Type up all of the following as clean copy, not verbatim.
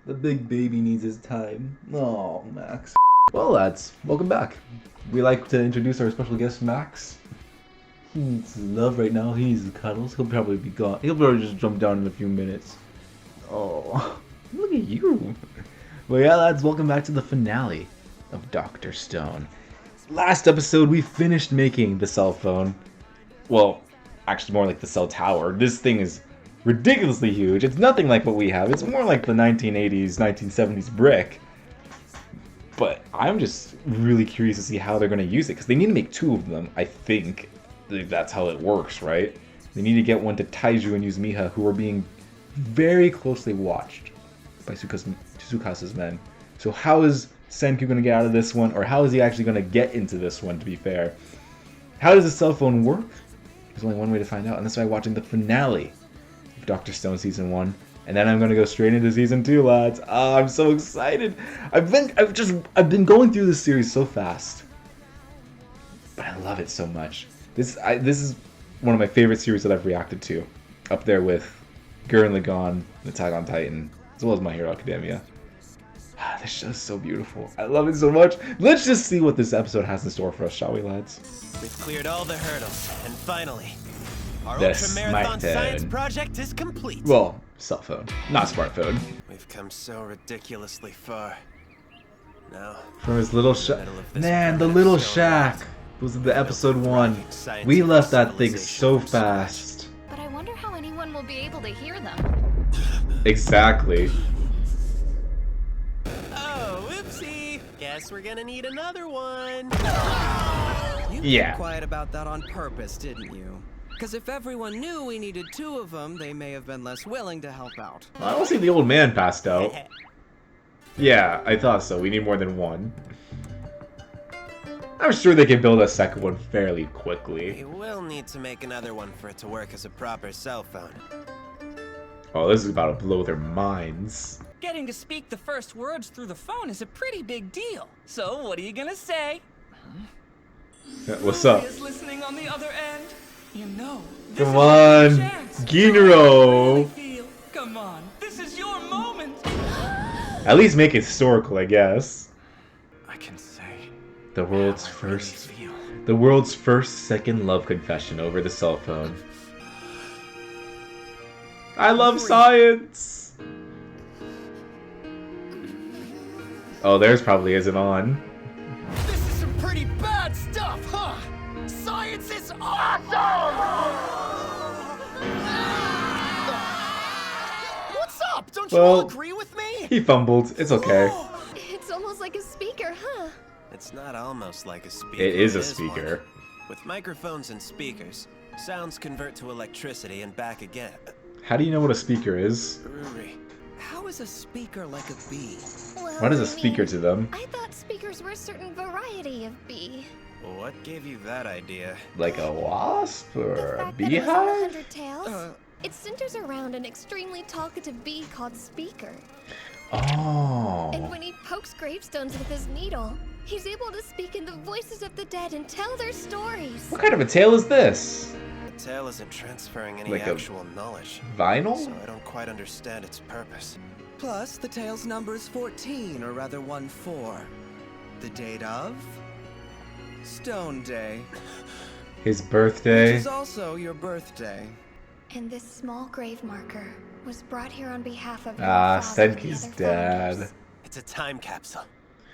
The big baby needs his time. Oh, Max. Well, lads, welcome back. We like to introduce our special guest, Max. He needs love right now. He needs cuddles. He'll probably be gone. He'll probably just jump down in a few minutes. Oh, look at you. Well, yeah, lads, welcome back to the finale of Dr. Stone. Last episode, we finished making the cell phone. Well, actually more like the cell tower. This thing is ridiculously huge. It's nothing like what we have. It's more like the 1980s, 1970s brick. But I'm just really curious to see how they're going to use it, because they need to make two of them, I think. That's how it works, right? They need to get one to Taiju and Yuzumiha, who are being very closely watched by Tsukasa's men. So how is Senku going to get out of this one, or how is he actually going to get into this one, to be fair? How does the cell phone work? There's only one way to find out, and that's by watching the finale of Dr. Stone Season 1. And then I'm going to go straight into Season 2, lads. Oh, I'm so excited. I've been going through this series so fast. But I love it so much. This is one of my favorite series that I've reacted to. Up there with Gurren Lagann, Attack on Titan, as well as My Hero Academia. This show's so beautiful. I love it so much. Let's just see what this episode has in store for us, shall we, lads? We've cleared all the hurdles, and finally, our This ultra-marathon might science project is complete. Well, cell phone, not smartphone. We've come so ridiculously far. Now, From his little shack. Man, the little shack was the episode 1. We left that thing so fast. But I wonder how anyone will be able to hear them. Exactly. Oh, whoopsie! Guess we're gonna need another one. You Yeah. were quiet about that on purpose, didn't you? Because if everyone knew we needed 2 of them, they may have been less willing to help out. I don't see the old man passed out. Yeah, I thought so. We need more than one. I'm sure they can build a second one fairly quickly. We will need to make another one for it to work as a proper cell phone. Oh, this is about to blow their minds. Getting to speak the first words through the phone is a pretty big deal. So what are you gonna say? What's up? Who is listening on the other end? You know. This Come is on, your chance. Ginro. Come on, this is your moment. At least make it historical, I guess. I can say The world's first second love confession over the cell phone. I love science. Oh, theirs probably isn't on. This is some pretty bad stuff, huh? Science is awesome! What's up? Don't you all agree with me? He fumbled. It's okay. It's almost like a speaker, huh? It's not almost like a speaker. It is a one. speaker. With microphones and speakers, sounds convert to electricity and back again. How do you know what a speaker is? Ruri. how is a speaker like a bee? Well, What is a I speaker mean, to them? I thought speakers were a certain variety of bee. What gave you that idea? Like a wasp The or a fact that it was in the beehive? 100 Tales, it centers around an extremely talkative bee called Speaker. And Oh. when he pokes gravestones with his needle, he's able to speak in the voices of the dead and tell their stories. What kind of a tale is this? The tale isn't transferring any Like a actual knowledge, Vinyl? so I don't quite understand its purpose. Plus, the tale's number is 14, or rather 1-4. The date of? Stone Day. His Which birthday? is also your birthday. And this small grave marker was brought here on behalf of your Ah, father and the Senki's other dad. founders. It's a time capsule,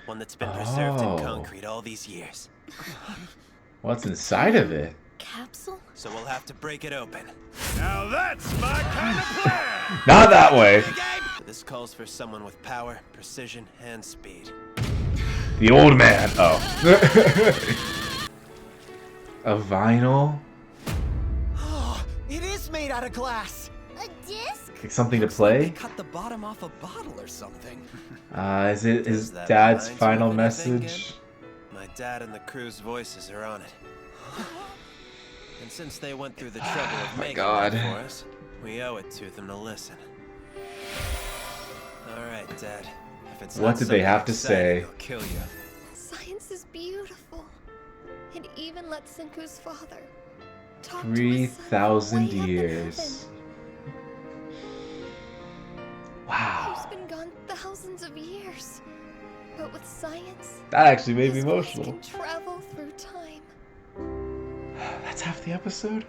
one that's been preserved Oh. in concrete all these years. What's inside of it? Capsule? So we'll have to break it open. Now that's my kind of plan! Not that way. This calls for someone with power, precision, and speed. The old man. Oh. A vinyl? Oh, it is made out of glass! A disc? Like something to Looks like they play? cut the bottom off a bottle or something. Is it his Does that dad's remind you final of anything, message? My dad and the crew's voices are on it. And since they went through the trouble of my making God. it for us, we owe it to them to listen. Alright, Dad. If it's What not did they have to something say? exciting, I'll kill you. Science is beautiful. It even let Senku's father talk to his son 3,000 way up in years. heaven. Wow. Who's been gone thousands of years. But with science, That actually made me his voice emotional. can travel through time. That's half the episode?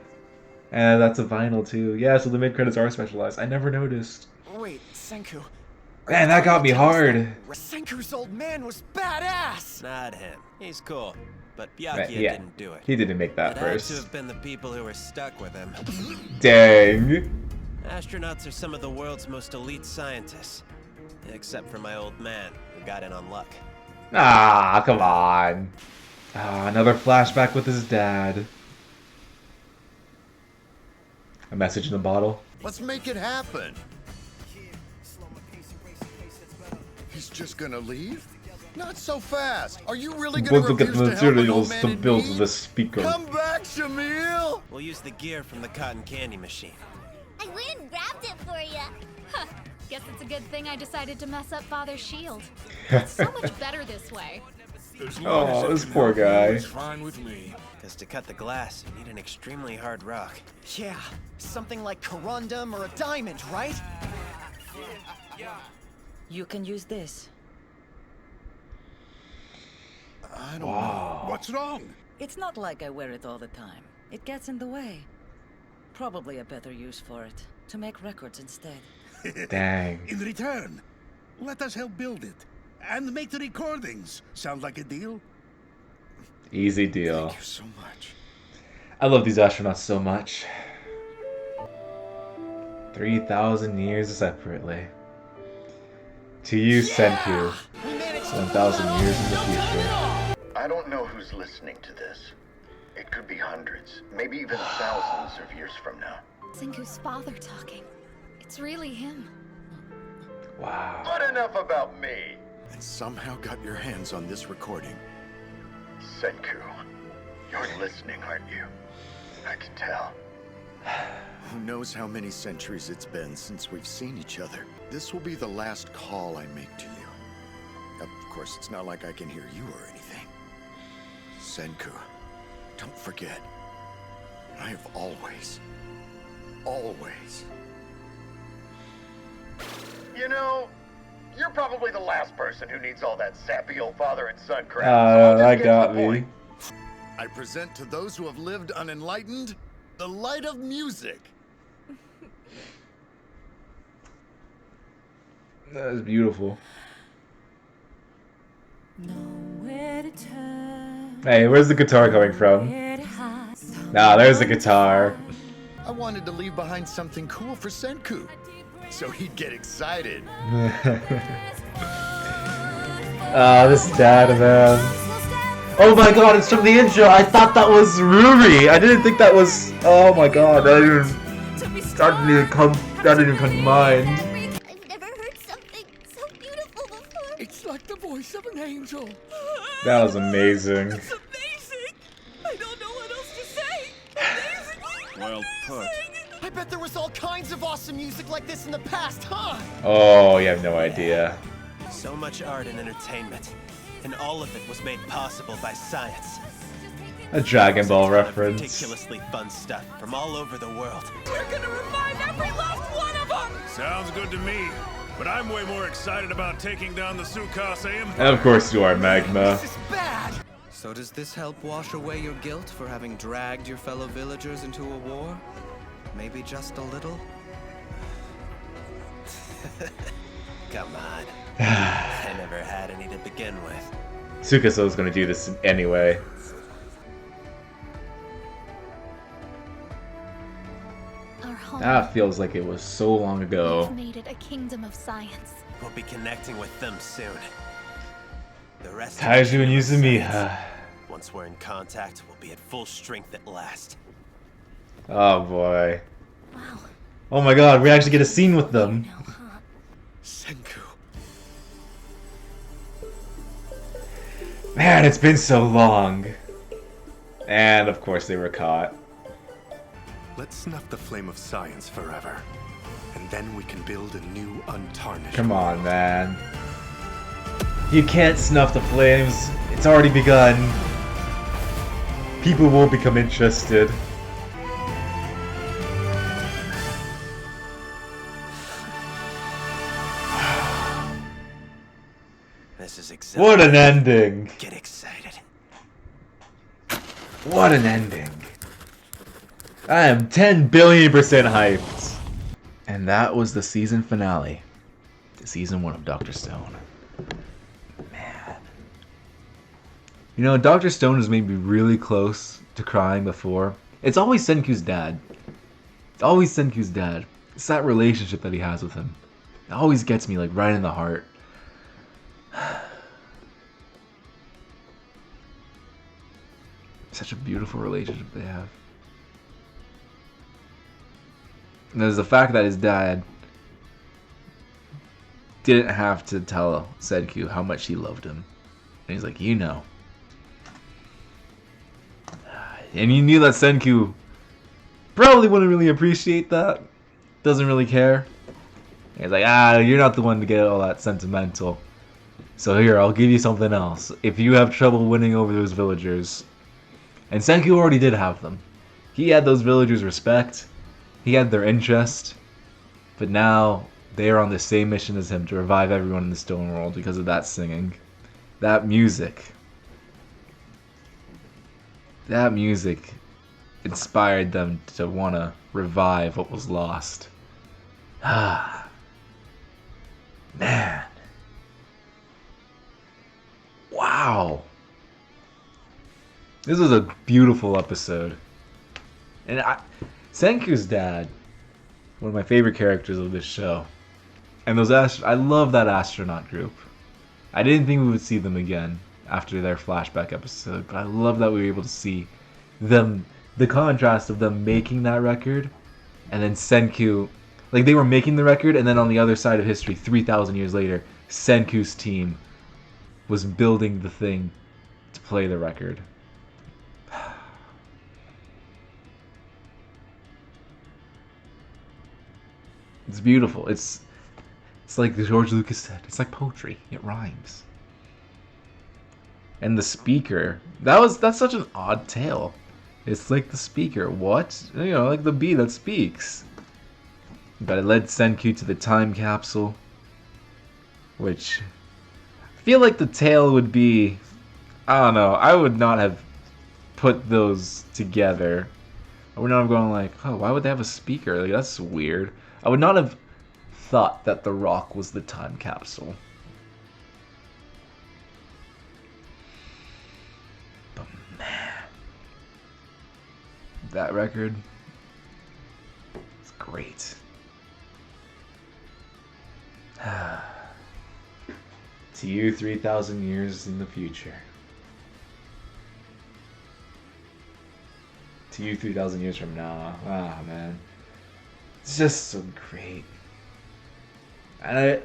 And that's a vinyl too. Yeah, so the mid-credits are specialized. I never noticed. Wait, Senku. Man, that got me hard. Senku's old man was badass! Not him. He's cool. But Right, Byakuya yeah. didn't do it. He didn't make that It had to first. have been the people who were stuck with him. Dang. Astronauts are some of the world's most elite scientists. Except for my old man, who got in on luck. Ah, come on. Ah, another flashback with his dad. A message in a bottle. Let's make it happen. He's just gonna leave? Not so fast. Are you really gonna Let's look at refuse the to help an old materials man to in build need? the speaker. Come back, Shamil! We'll use the gear from the cotton candy machine. I went and grabbed it for you. Huh. Guess it's a good thing I decided to mess up Father's shield. It's so much better this way. Oh, this poor guy. It's fine with me. Because to cut the glass, you need an extremely hard rock. Yeah, something like corundum or a diamond, right? You can use this. I don't Wow. know. What's wrong? It's not like I wear it all the time. It gets in the way. Probably a better use for it. To make records instead. Dang. In return, let us help build it. And make the recordings. Sound like a deal? Easy deal. Thank you so much. I love these astronauts so much. 3,000 years separately. To you, Senku. 1,000 years in the future. I don't know who's listening to this. It could be hundreds, maybe even thousands of years from now. Senku's father talking. It's really him. Wow. But enough about me. And somehow got your hands on this recording. Senku, you're listening, aren't you? I can tell. Who knows how many centuries it's been since we've seen each other. This will be the last call I make to you. Of course, it's not like I can hear you or anything. Senku, don't forget. I have always You know, you're probably the last person who needs all that sappy old father and son crap. so I'll just That get to got the me. point. I present to those who have lived unenlightened the light of music. That is beautiful. Hey, where's the guitar coming from? Nah, there's the guitar. I wanted to leave behind something cool for Senku, so he'd get excited. This dad, man. Oh my god, it's from the intro. I thought that was Ruri. I didn't think that was. Oh my god, that didn't even come to mind. I've never heard something so beautiful before. It's like the voice of an angel. That was amazing. It's amazing! I don't know what else to say! Amazing! Well put. I bet there was all kinds of awesome music like this in the past, huh? Oh, you have no idea. So much art and entertainment. And all of it was made possible by science. A Dragon Ball Ton of reference. ridiculously fun stuff from all over the world. We're gonna revive every last one of them! Sounds good to me. But I'm way more excited about taking down the Tsukasa Empire. And of course you are, Magma. This is bad! So does this help wash away your guilt for having dragged your fellow villagers into a war? Maybe just a little? Come on. I never had any to begin with. Tsukasa gonna do this anyway. Our home. That feels like it was so long ago. We've made it a kingdom of science. We'll be connecting with them soon. The rest Taiju and of the kingdom of Yuzumiha. science. Once we're in contact, we'll be at full strength at last. Oh boy. Wow. Oh my god, we actually get a scene with them. No, huh? Senku. Man, it's been so long. And of course they were caught. Let's snuff the flame of science forever. And then we can build a new untarnished. Come on, man. You can't snuff the flames. It's already begun. People will become interested. This is exciting. What an ending! Get excited. What an ending! I am 10 billion% hyped! And that was the season finale to season 1 of Dr. Stone. Man. You know, Dr. Stone has made me really close to crying before. It's always Senku's dad. It's always Senku's dad. It's that relationship that he has with him. It always gets me, like, right in the heart. Such a beautiful relationship they have. And there's the fact that his dad didn't have to tell Senku how much he loved him. And he's like, you know. And you knew that Senku probably wouldn't really appreciate that. Doesn't really care. And he's like, you're not the one to get all that sentimental. So here, I'll give you something else. If you have trouble winning over those villagers. And Senku already did have them. He had those villagers' respect. He had their interest. But now, they are on the same mission as him to revive everyone in the stone world because of that singing. That music. That music inspired them to want to revive what was lost. Ah. Man. Wow. This was a beautiful episode. And Senku's dad, one of my favorite characters of this show. And those I love that astronaut group. I didn't think we would see them again after their flashback episode, but I love that we were able to see them, the contrast of them making that record, and then Senku, like they were making the record, and then on the other side of history, 3,000 years later, Senku's team was building the thing to play the record. It's beautiful. It's like George Lucas said. It's like poetry. It rhymes. And the speaker, that's such an odd tale. It's like the speaker. What? You know, like the bee that speaks. But it led Senku to the time capsule, which I feel like the tale would be, I don't know, I would not have put those together. I would not have gone like, oh, why would they have a speaker? Like, that's weird. I would not have thought that the rock was the time capsule. But man, that record is great. To you, 3,000 years in the future. To you, 3,000 years from now. Ah, man. It's just so great. And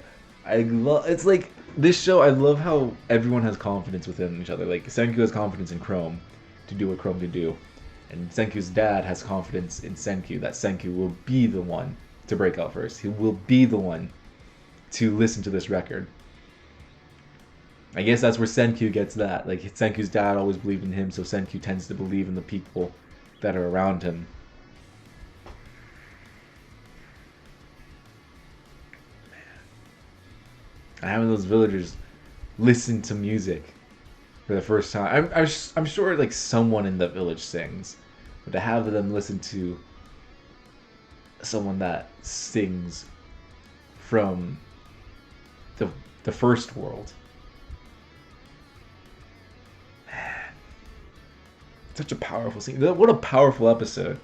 I love, it's like, this show, I love how everyone has confidence within each other. Like, Senku has confidence in Chrome to do what Chrome can do. And Senku's dad has confidence in Senku, that Senku will be the one to break out first. He will be the one to listen to this record. I guess that's where Senku gets that. Like, Senku's dad always believed in him, so Senku tends to believe in the people that are around him. And having those villagers listen to music for the first time. I'm sure like someone in the village sings, but to have them listen to someone that sings from the first world. Man, such a powerful scene. What a powerful episode.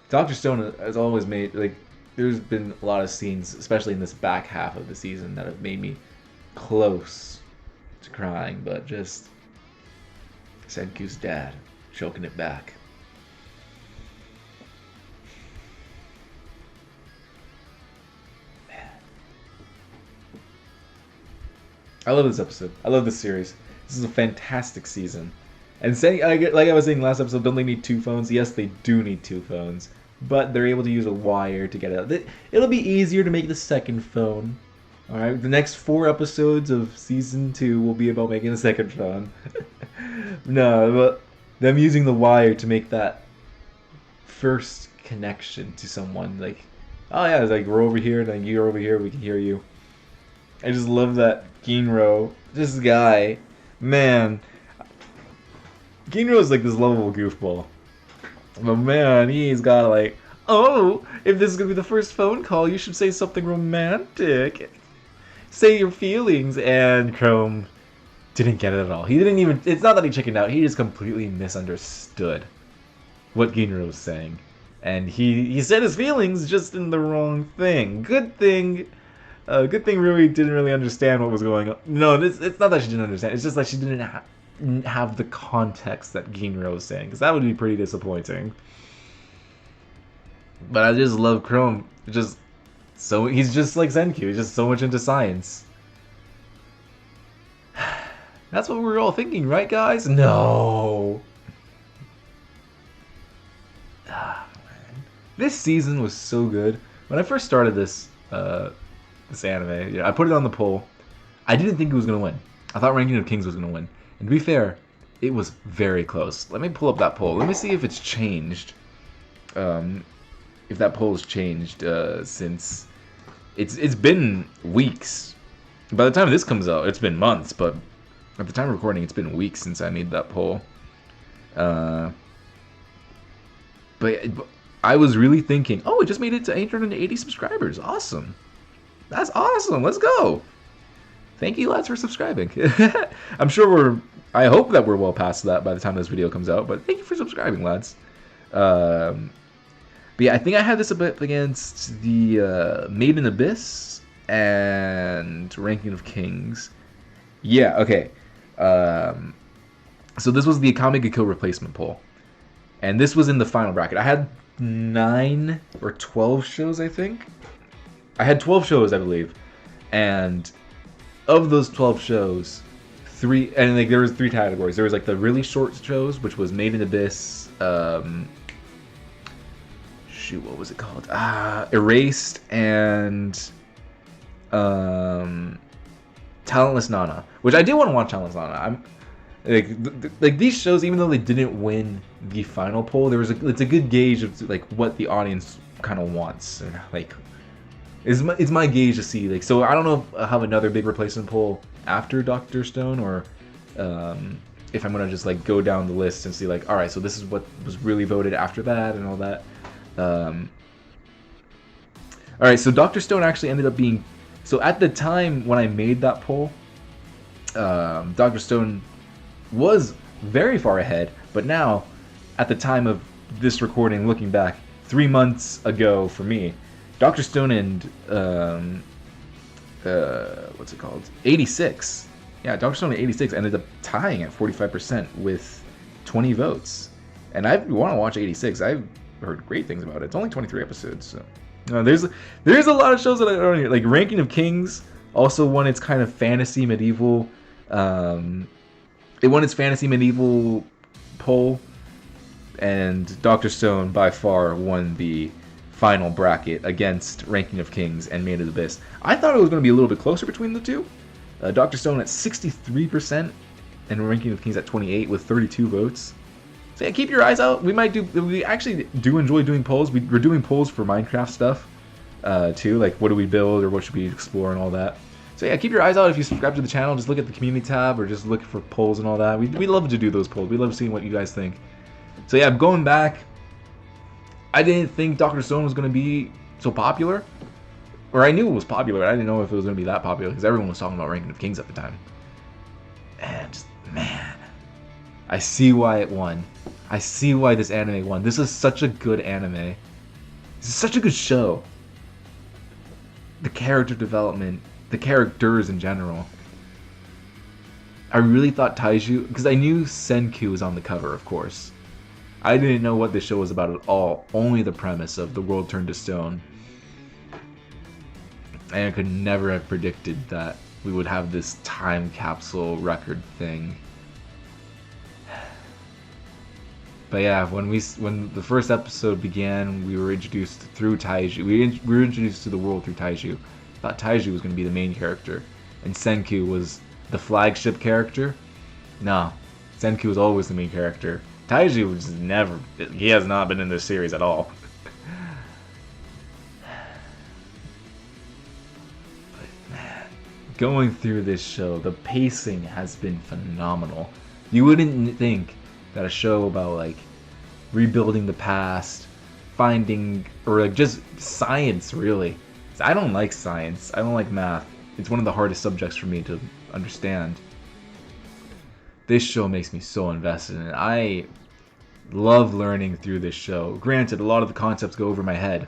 Dr. Stone has always made, like, there's been a lot of scenes, especially in this back half of the season, that have made me close to crying, but just Senku's dad choking it back. Man. I love this episode. I love this series. This is a fantastic season. And saying, like I was saying last episode, don't they need two phones? Yes, they do need two phones. But they're able to use a wire to get it out. It'll be easier to make the second phone. Alright, the next 4 episodes of Season 2 will be about making the second phone. No, but them using the wire to make that first connection to someone. Like, oh yeah, it's like we're over here, and then you're over here, we can hear you. I just love that Ginro. This guy, man. Ginro is like this lovable goofball. But man, he's got like, oh, if this is gonna be the first phone call, you should say something romantic. Say your feelings. And Chrome didn't get it at all. He didn't even, it's not that he chickened out, he just completely misunderstood what Ginro was saying. And he said his feelings just in the wrong thing. Good thing Rui didn't really understand what was going on. No, it's not that she didn't understand, it's just that she didn't have the context that Ginro was saying, because that would be pretty disappointing. But I just love Chrome. He's just like Senku. He's just so much into science. That's what we were all thinking, right, guys? No. This season was so good. When I first started this anime, yeah, I put it on the poll. I didn't think it was gonna win. I thought Ranking of Kings was gonna win. And to be fair, it was very close. Let me pull up that poll. Let me see if it's changed. If that poll has changed since it's been weeks. By the time this comes out, it's been months. But at the time of recording, it's been weeks since I made that poll. But I was really thinking, oh, it just made it to 880 subscribers. Awesome. That's awesome. Let's go. Thank you, lads, for subscribing. I hope that we're well past that by the time this video comes out, but thank you for subscribing, lads. But yeah, I think I had this a bit against the Made in Abyss and Ranking of Kings. Yeah, okay. So this was the Akame ga Kill replacement poll. And this was in the final bracket. I had 9 or 12 shows, I think. I had 12 shows, I believe. And of those 12 shows, there was 3 categories. There was like the really short shows, which was Made in Abyss, what was it called? Erased, and Talentless Nana, which I did want to watch. Talentless Nana. Like these shows, even though they didn't win the final poll, it's a good gauge of like what the audience kind of wants, and like it's my gauge to see. Like, so I don't know if I'll have another big replacement poll after Dr. Stone, or if I'm gonna just like go down the list and see like, all right, so this is what was really voted after that and all that. Alright, so Dr. Stone actually ended up being... So at the time when I made that poll, Dr. Stone was very far ahead, but now, at the time of this recording, looking back, 3 months ago for me, Dr. Stone and... what's it called? 86. Yeah, Dr. Stone and 86 ended up tying at 45% with 20 votes. And I want to watch 86. I've heard great things about it. It's only 23 episodes, so there's a lot of shows that I don't like. Ranking of Kings also won its kind of fantasy medieval. It won its fantasy medieval poll, and Dr. Stone by far won the final bracket against Ranking of Kings and Made in Abyss. I thought it was going to be a little bit closer between the two. Dr. Stone at 63% and Ranking of Kings at 28 with 32 votes. So yeah, keep your eyes out. We actually do enjoy doing polls. We're doing polls for Minecraft stuff too, like what do we build or what should we explore and all that. So yeah, keep your eyes out. If you subscribe to the channel, just look at the community tab or just look for polls and all that. We love to do those polls. We love seeing what you guys think. So yeah, going back, I didn't think Dr. Stone was going to be so popular. Or I knew it was popular, but I didn't know if it was going to be that popular because everyone was talking about Ranking of Kings at the time. And just, man, I see why it won. I see why this anime won. This is such a good anime. This is such a good show. The character development, the characters in general. I really thought Taiju, because I knew Senku was on the cover, of course. I didn't know what this show was about at all, only the premise of the world turned to stone. And I could never have predicted that we would have this time capsule record thing. But yeah, when the first episode began, we were introduced through Taiju. We were introduced to the world through Taiju. I thought Taiju was going to be the main character, and Senku was the flagship character. No, Senku was always the main character. Taiju was never. He has not been in this series at all. But man, going through this show, the pacing has been phenomenal. You wouldn't think that a show about like rebuilding the past, finding, or like just science really. I don't like science. I don't like math. It's one of the hardest subjects for me to understand. This show makes me so invested in it. I love learning through this show. Granted, a lot of the concepts go over my head.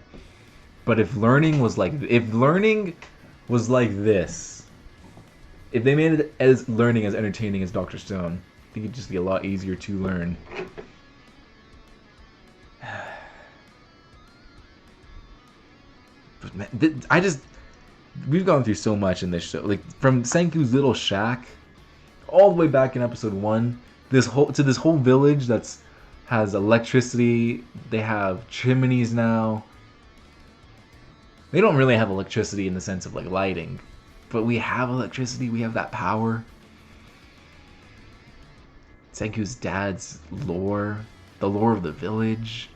But if learning was like this, if they made it as learning as entertaining as Dr. Stone, I think it'd just be a lot easier to learn. But man, we've gone through so much in this show. Like from Senku's little shack, all the way back in episode 1, this whole village has electricity. They have chimneys now. They don't really have electricity in the sense of like lighting, but we have electricity. We have that power. Senku's dad's lore, the lore of the village.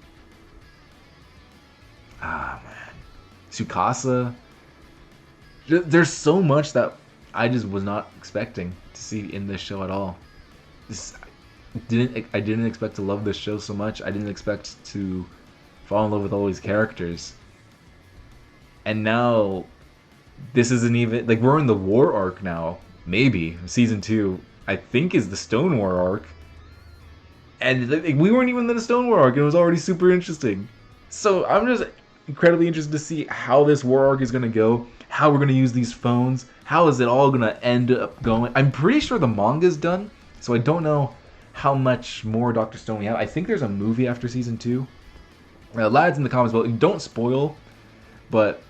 Ah man, Tsukasa. There's so much that I just was not expecting to see in this show at all. I didn't expect to love this show so much. I didn't expect to fall in love with all these characters. And now, this isn't even, like, we're in the war arc now. Maybe. Season 2, I think, is the Stone War arc. And like, we weren't even in the Stone War arc. It was already super interesting. So, I'm just incredibly interested to see how this war arc is going to go. How we're going to use these phones. How is it all going to end up going. I'm pretty sure the manga's done. So, I don't know how much more Dr. Stone we have. I think there's a movie after Season 2. Lads in the comments below, don't spoil. But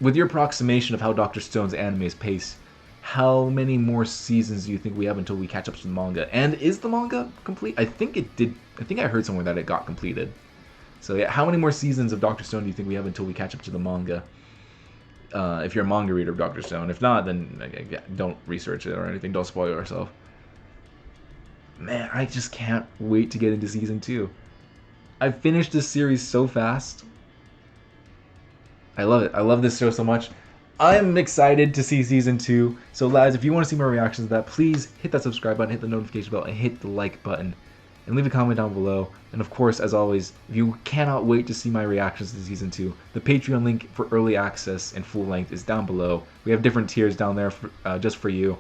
with your approximation of how Dr. Stone's anime is paced, how many more seasons do you think we have until we catch up to the manga? And is the manga complete? I think it did. I think I heard somewhere that it got completed. So yeah, how many more seasons of Dr. Stone do you think we have until we catch up to the manga? If you're a manga reader of Dr. Stone. If not, then don't research it or anything. Don't spoil yourself. Man, I just can't wait to get into Season 2. I finished this series so fast. I love it. I love this show so much. I'm excited to see Season 2. So lads, if you want to see more reactions to that, please hit that subscribe button, hit the notification bell, and hit the like button. And leave a comment down below. And of course, as always, if you cannot wait to see my reactions to Season 2, the Patreon link for early access and full length is down below. We have different tiers down there for, just for you.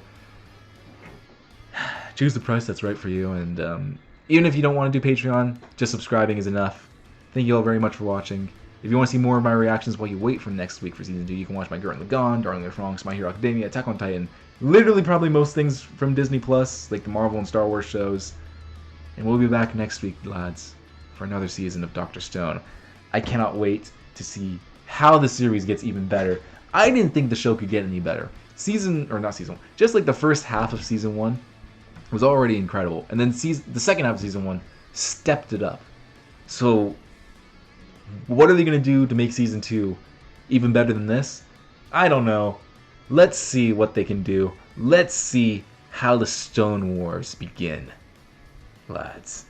Choose the price that's right for you. And even if you don't want to do Patreon, just subscribing is enough. Thank you all very much for watching. If you want to see more of my reactions while you wait for next week for Season 2, you can watch my Gurren Lagann, Darling in the Franxx, My Hero Academia, Attack on Titan, literally probably most things from Disney+, like the Marvel and Star Wars shows. And we'll be back next week, lads, for another season of Dr. Stone. I cannot wait to see how the series gets even better. I didn't think the show could get any better. Just like the first half of Season 1 was already incredible. And then the second half of Season 1 stepped it up. So what are they going to do to make Season 2 even better than this? I don't know. Let's see what they can do. Let's see how the Stone Wars begin, lads.